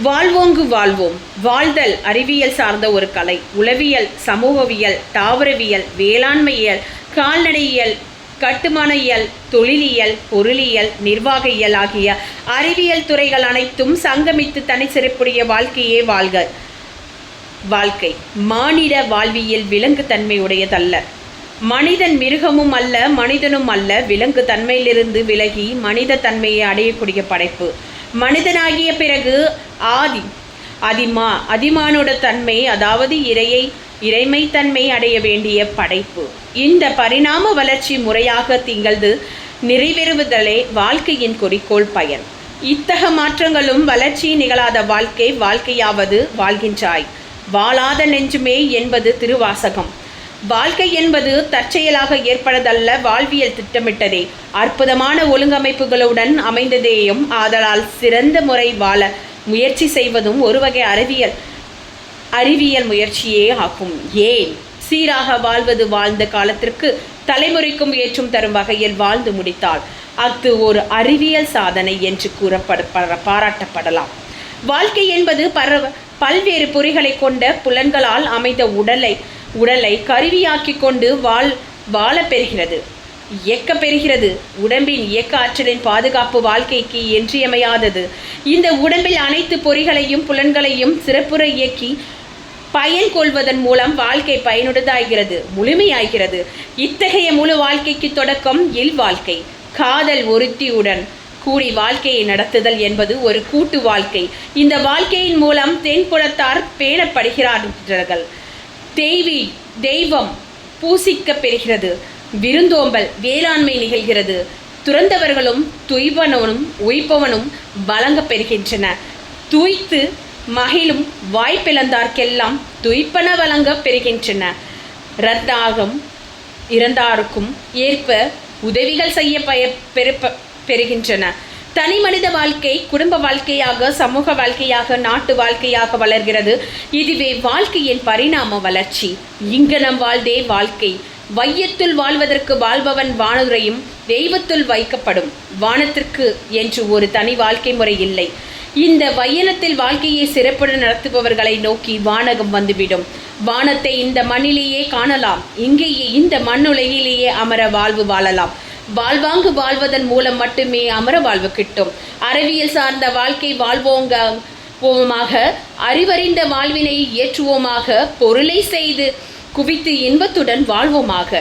வாழ்வோங்கு வாழ்வோம். வாழ்தல் அறிவியல் சார்ந்த ஒரு கலை. உளவியல், சமூகவியல், தாவரவியல், வேளாண்மையியல், கால்நடையியல், கட்டுமானவியல், தொழிலியல், பொருளியல், நிர்வாகியல் ஆகிய அறிவியல் துறைகள் அனைத்தும் சங்கமித்து தனிச்சிறப்புடைய வாழ்க்கையே வாழ்க்கை. மானிட வாழ்வியல் விலங்கு தன்மை உடையதல்ல. மனிதன் மிருகமும் அல்ல, மனிதனும் அல்ல. விலங்கு தன்மையிலிருந்து விலகி மனித தன்மையை அடையக்கூடிய படைப்பு. மனிதனாகிய பிறகு அதிமானோட தன்மை, அதாவது இறைமை தன்மை அடைய வேண்டிய படைப்பு. இந்த பரிணாம வளர்ச்சி முறையாக திகழ்ந்து நிறைவேறுவதே வாழ்க்கையின் குறிக்கோள் பயன். இத்தக மாற்றங்களும் வளர்ச்சி நிகழாத வாழ்க்கையாவது வாழ்கின்றாய் வாழாத நெஞ்சுமே என்பது திருவாசகம். வாழ்க்கை என்பது தற்செயலாக ஏற்படுதல்ல, வாழ்வியல் திட்டமிட்டதே, அற்புதமான ஒழுங்கமைப்புகளுடன் அமைந்ததேயும் ஆதலால் சிறந்த முறை வாழ முயற்சி செய்வதும் ஒரு வகை அறிவியல் முயற்சியே ஆகும். ஏன் சீராக வாழ்வது வாழ்ந்த காலத்திற்கு தலைமுறைக்கும் ஏற்றும் தரும் வகையில் வாழ்ந்து முடித்தால் அது ஒரு அறிவியல் சாதனை என்று பாராட்டப்படலாம். வாழ்க்கை என்பது பல்வேறு பொறிகளை கொண்ட புலன்களால் அமைந்த உடலை கருவியாக்கி கொண்டு வாழப் பெறுகிறது, இயக்க பெறுகிறது. உடம்பின் இயக்க ஆற்றலின் பாதுகாப்பு வாழ்க்கைக்கு இன்றியமையாதது. இந்த உடம்பில் அனைத்து பொறிகளையும் புலன்களையும் சிறப்புற இயக்கி பயன் கொள்வதன் மூலம் வாழ்க்கை பயனுள்ளதாகிறது, முழுமையாகிறது. இத்தகைய முழு வாழ்க்கைக்கு தொடக்கம் இல்வாழ்க்கை. காதல் ஒருத்தியுடன் கூடி வாழ்க்கையை நடத்துதல் என்பது ஒரு கூட்டு வாழ்க்கை. இந்த வாழ்க்கையின் மூலம் தென்புலத்தார் பேணப்படுகிறார்கள். தெய்வம் பூசிக்க பெறுகிறது. விருந்தோம்பல் வேளாண்மை நிகழ்கிறது. துறந்தவர்களும் துய்பவனும் உய்ப்பவனும் வழங்க பெறுகின்றன. துய்த்து மகிழும் வாய்ப்பிழந்தார்க்கெல்லாம் துய்ப்பன வழங்க பெறுகின்றன. இறந்தாருக்கும் ஏற்ப உதவிகள் செய்ய பெறுகின்றன. தனி மனித வாழ்க்கை குடும்ப வாழ்க்கையாக, சமூக வாழ்க்கையாக, நாட்டு வாழ்க்கையாக வளர்கிறது. இதுவே வாழ்க்கையின் பரிணாம வளர்ச்சி. இங்கனம் வாழ்தே வாழ்க்கை. வையத்துள் வாழ்வதற்கு வாழ்பவன் வானுரையும் தெய்வத்துள் வைக்கப்படும். வானத்திற்கு என்று ஒரு தனி வாழ்க்கை முறை இல்லை. இந்த வையனத்தில் வாழ்க்கையை சிறப்புடன் நடத்துபவர்களை நோக்கி வானகம் வந்துவிடும். வானத்தை இந்த மண்ணிலேயே காணலாம். இங்கேயே இந்த மண்ணுலகிலேயே அமர வாழ்வு வாழலாம். வாழ்வாங்கு வாழ்வதன் மூலம் மட்டுமே அமர வாழ்வு கிட்டும். அறிவியல் சார்ந்த வாழ்க்கை வாழ்வோமாக, அறிவறிந்த வாழ்வினை ஏற்றுவோமாக, பொருளை செய்து குவித்து இன்பத்துடன் வாழ்வோமாக.